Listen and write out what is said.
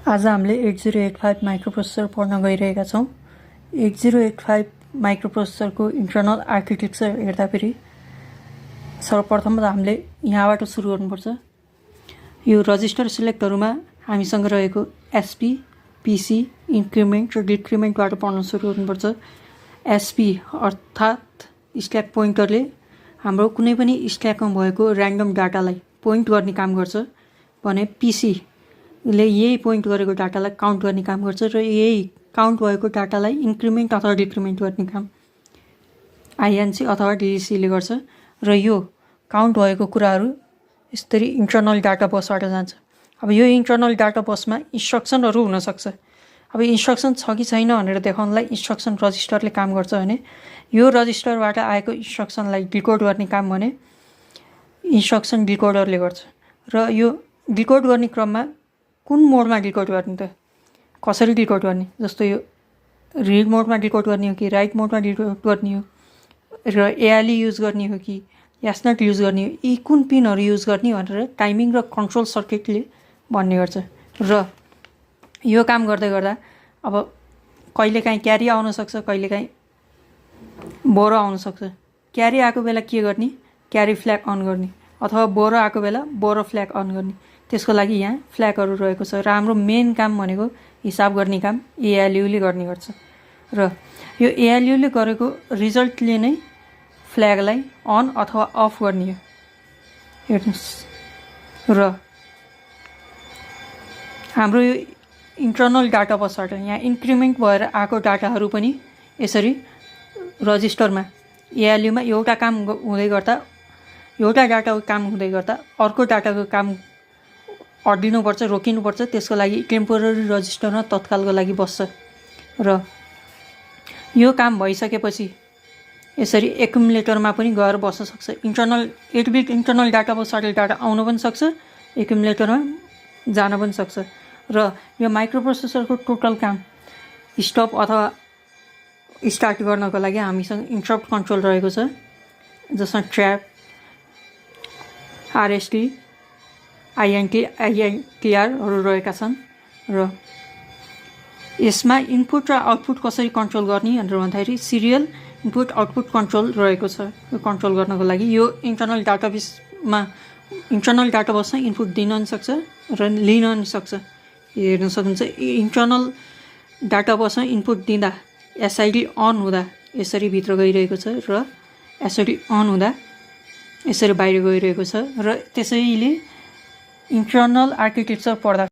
आज हामीले 8085 माइक्रोप्रोसेसर पढ्न गइरहेका छौँ। 8085 माइक्रोप्रोसेसरको इन्टरनल आर्किटेक्चर हेर्दाखेरि सर्वप्रथम त हामीले यहाँबाट सुरु गर्नुपर्छ। यो रजिस्टर सिलेक्टहरूमा हामीसँग रहेको एसपी, पीसी, इन्क्रिमेन्ट र डिक्रिमेन्टबाट पढ्न सुरु गर्नुपर्छ। एसपी अर्थात् स्ट्याक पोइन्टरले हाम्रो कुनै पनि स्ट्याकमा भएको र्यान्डम डाटालाई पोइन्ट गर्ने काम गर्छ भने पीसीले यही पोइन्ट गरेको डाटालाई काउन्ट गर्ने काम गर्छ र यही काउन्ट भएको डाटालाई इन्क्रिमेन्ट अथवा डिक्रिमेन्ट गर्ने काम आइएनसी अथवा डिडिसीले गर्छ र यो काउन्ट भएको कुराहरू यसरी इन्टरनल डाटा बसबाट जान्छ। अब यो इन्टरनल डाटा बसमा इन्स्ट्रक्सनहरू हुनसक्छ। अब इन्स्ट्रक्सन छ कि छैन भनेर देखाउनलाई इन्स्ट्रक्सन रजिस्टरले काम गर्छ भने यो रजिस्टरबाट आएको इन्स्ट्रक्सनलाई डिकोड गर्ने काम भने इन्स्ट्रक्सन डिकोडरले गर्छ। र यो डिकोड गर्ने क्रममा कुन मोडमा डिकोड गर्ने त कसरी डिकोड गर्ने, जस्तो यो रिड मोडमा डिकोड गर्ने हो कि राइट मोडमा डिकोड गर्ने हो र एआलई युज गर्ने हो कि एसनट युज गर्ने हो, यी कुन पिनहरू युज गर्ने भनेर टाइमिङ र कन्ट्रोल सर्किटले भन्ने गर्छ। र यो काम गर्दै गर्दा अब कहिलेकाहीँ क्यारी आउन सक्छ, कहिलेकाहीँ बोरो आउन सक्छ। क्यारी आएको बेला के गर्ने, क्यारी फ्ल्याग अन गर्ने, अथवा बोरो आएको बेला बोरो फ्ल्याग अन गर्ने। त्यसको लागि यहाँ फ्ल्यागहरू रहेको छ र हाम्रो मेन काम भनेको हिसाब गर्ने काम एएलयूले गर्ने गर्छ र यो एएलयूले गरेको रिजल्टले नै फ्ल्यागलाई अन अथवा अफ गर्ने हो। हेर्नुहोस्, र हाम्रो यो इन्टरनल डाटा बसबाट यहाँ इन्क्रिमेन्ट भएर आएको डाटाहरू पनि यसरी रजिस्टरमा एएलयूमा एउटा काम हुँदै गर्दा एउटा डाटाको काम हुँदै गर्दा अर्को डाटाको काम अड्डिनुपर्छ, रोकिनुपर्छ। त्यसको लागि टेम्पोररी रजिस्टरमा तत्कालको लागि बस्छ र यो काम भइसकेपछि यसरी एकुमुलेटरमा पनि गएर बस्न सक्छ। इन्टरनल 8 बिट इन्टरनल डाटा बसबाट डाटा आउन पनि सक्छ, एकुमुलेटरमा जान पनि सक्छ। र यो माइक्रोप्रोसेसरको टोटल काम स्टप अथवा स्टार्ट गर्नको लागि हामीसँग इन्टरप्ट कन्ट्रोल रहेको छ, जसमा ट्र्याप, आरएसटी, आइएनटीआरहरू रहेका छन्। र यसमा इनपुट र आउटपुट कसरी कन्ट्रोल गर्ने भनेर भन्दाखेरि सिरियल इनपुट आउटपुट कन्ट्रोल रहेको छ। यो कन्ट्रोल गर्नको लागि यो इन्टरनल डाटाबेसमा इन्टरनल डाटाबसमा इनपुट दिन पनि सक्छ र लिन पनि सक्छ। हेर्न सक्नुहुन्छ इन्टरनल डाटाबसमा इनपुट दिँदा एसआइडी अन हुँदा यसरी भित्र गइरहेको छ र एसआइडी अन हुँदा यसरी बाहिर गइरहेको छ। र त्यसैले इन्टरनल आर्किटेक्चर पढ्दा